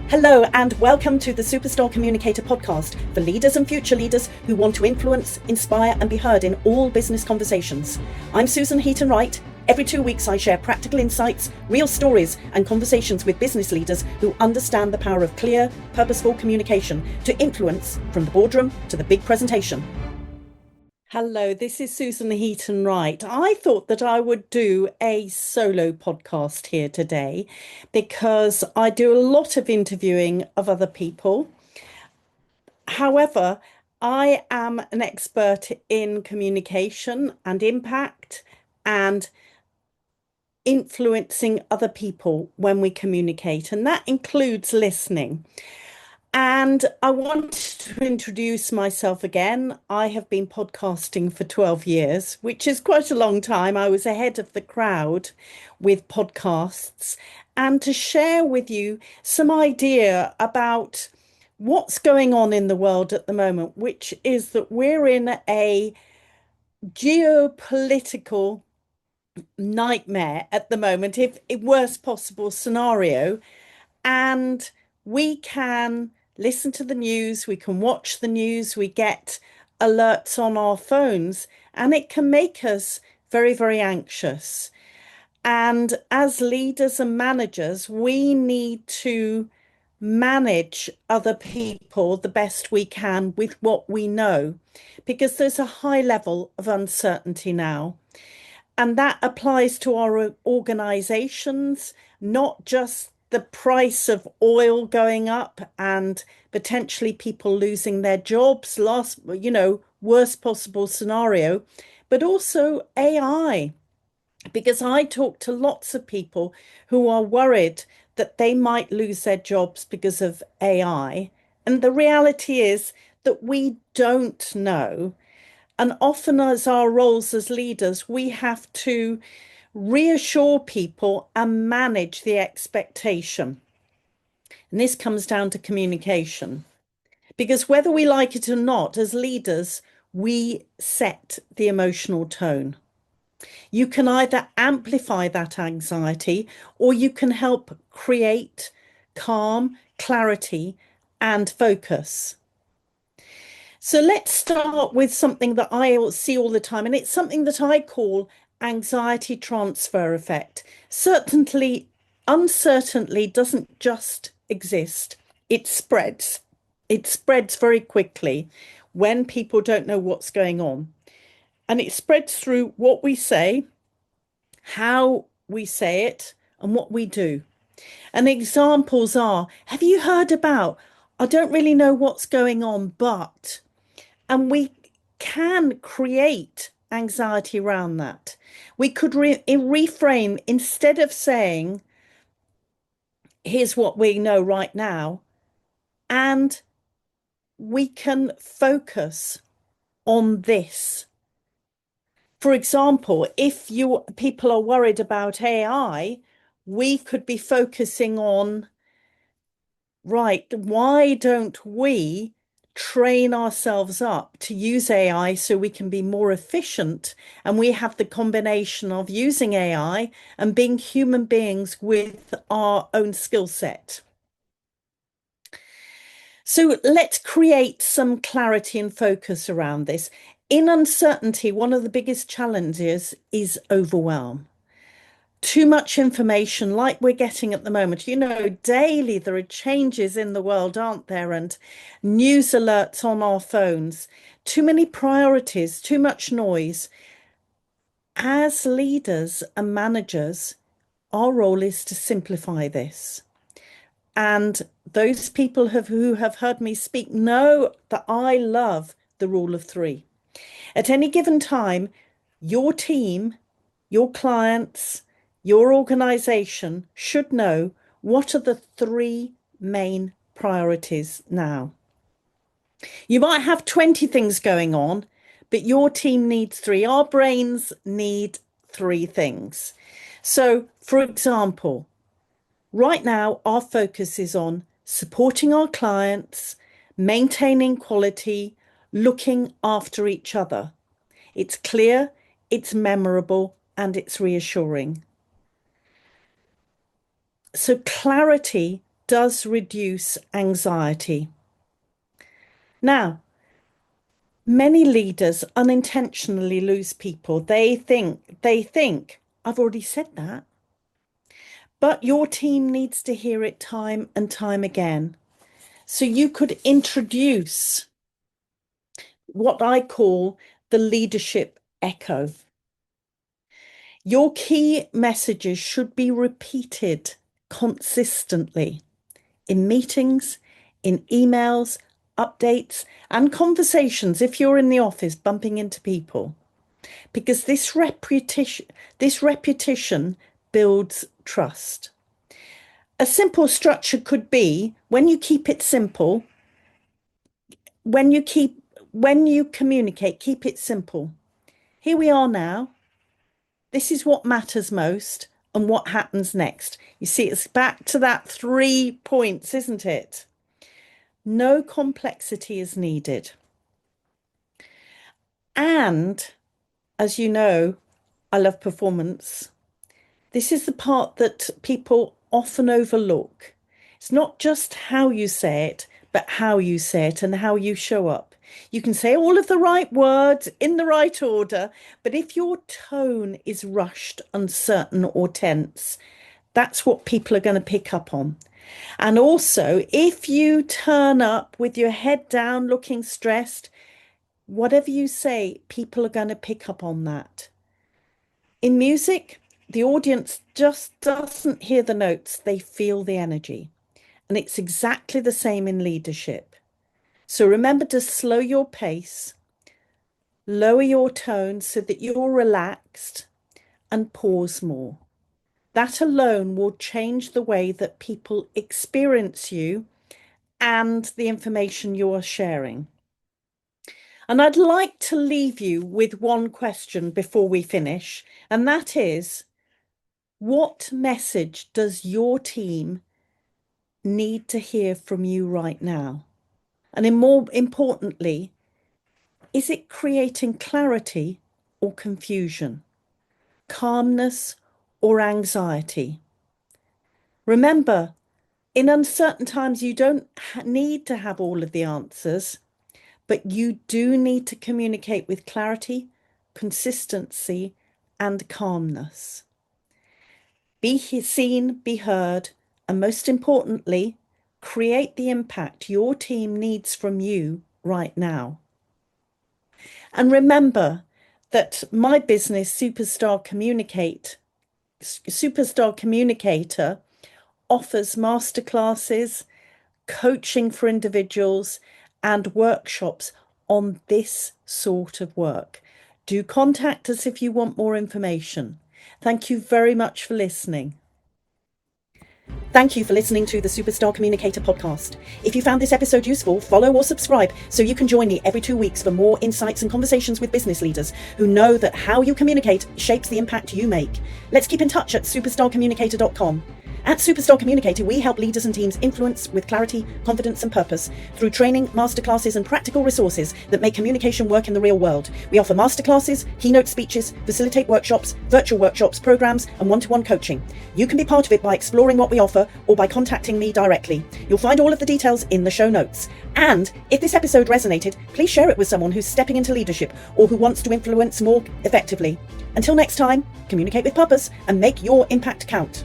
Hello and welcome to the Superstar Communicator podcast for leaders and future leaders who want to influence, inspire and be heard in all business conversations. I'm Susan Heaton-Wright. Every 2 weeks I share practical insights, real stories and conversations with business leaders who understand the power of clear, purposeful communication to influence from the boardroom to the big presentation. Hello, this is Susan Heaton-Wright. I thought that I would do a solo podcast here today because I do a lot of interviewing of other people. However, I am an expert in communication and impact and influencing other people when we communicate, and that includes listening. And I wanted to introduce myself again. I have been podcasting for 12 years, which is quite a long time. I was ahead of the crowd with podcasts, and to share with you some idea about what's going on in the world at the moment, which is that we're in a geopolitical nightmare at the moment, if worst possible scenario. And we can listen to the news, we can watch the news, we get alerts on our phones, and it can make us very, very anxious. And as leaders and managers, we need to manage other people the best we can with what we know, because there's a high level of uncertainty now. And that applies to our organizations, not just the price of oil going up and potentially people losing their jobs, worst possible scenario, but also AI. Because I talk to lots of people who are worried that they might lose their jobs because of AI. And the reality is that we don't know. And often, as our roles as leaders, we have to reassure people and manage the expectation. And this comes down to communication. Because whether we like it or not, as leaders, we set the emotional tone. You can either amplify that anxiety or you can help create calm, clarity, and focus. So let's start with something that I see all the time, and it's something that I call anxiety transfer effect. Certainly, uncertainty doesn't just exist, it spreads. It spreads very quickly when people don't know what's going on. And it spreads through what we say, how we say it, and what we do. And examples are, have you heard about, I don't really know what's going on, but... And we can create anxiety around that. We could reframe, instead of saying, here's what we know right now, and we can focus on this. For example, if people are worried about AI, we could be focusing on, right, why don't we train ourselves up to use AI so we can be more efficient, and we have the combination of using AI and being human beings with our own skill set. So let's create some clarity and focus around this. In uncertainty, one of the biggest challenges is overwhelm. Too much information like we're getting at the moment. Daily there are changes in the world, aren't there? And news alerts on our phones. Too many priorities, too much noise. As leaders and managers, our role is to simplify this. And those people who have heard me speak know that I love the rule of three. At any given time, your team, your clients, your organization should know what are the three main priorities now. You might have 20 things going on, but your team needs three. Our brains need three things. So, for example, right now, our focus is on supporting our clients, maintaining quality, looking after each other. It's clear, it's memorable, and it's reassuring. So clarity does reduce anxiety. Now, many leaders unintentionally lose people. They think, I've already said that. But your team needs to hear it time and time again. So you could introduce what I call the leadership echo. Your key messages should be repeated consistently in meetings, in emails, updates, and conversations if you're in the office bumping into people. Because this repetition builds trust. A simple structure could be, when you keep it simple, when you communicate, keep it simple. Here we are now. This is what matters most and what happens next. You see, it's back to that 3 points, isn't it? No complexity is needed. And as you know, I love performance. This is the part that people often overlook. It's not just how you say it, but how you say it and how you show up. You can say all of the right words in the right order, but if your tone is rushed, uncertain, or tense, that's what people are going to pick up on. And also, if you turn up with your head down, looking stressed, whatever you say, people are going to pick up on that. In music, the audience just doesn't hear the notes, they feel the energy. And it's exactly the same in leadership. So remember to slow your pace, lower your tone so that you're relaxed, and pause more. That alone will change the way that people experience you and the information you are sharing. And I'd like to leave you with one question before we finish, and that is, what message does your team need to hear from you right now? And more importantly, is it creating clarity or confusion, calmness or anxiety? Remember, in uncertain times, you don't need to have all of the answers, but you do need to communicate with clarity, consistency, and calmness. Be seen, be heard, and most importantly, create the impact your team needs from you right now. And remember that my business, Superstar Communicator, offers masterclasses, coaching for individuals, and workshops on this sort of work. Do contact us if you want more information. Thank you very much for listening. Thank you for listening to the Superstar Communicator podcast. If you found this episode useful, follow or subscribe so you can join me every 2 weeks for more insights and conversations with business leaders who know that how you communicate shapes the impact you make. Let's keep in touch at superstarcommunicator.com. At Superstar Communicator, we help leaders and teams influence with clarity, confidence, and purpose through training, masterclasses, and practical resources that make communication work in the real world. We offer masterclasses, keynote speeches, facilitate workshops, virtual workshops, programs, and one-to-one coaching. You can be part of it by exploring what we offer or by contacting me directly. You'll find all of the details in the show notes. And if this episode resonated, please share it with someone who's stepping into leadership or who wants to influence more effectively. Until next time, communicate with purpose and make your impact count.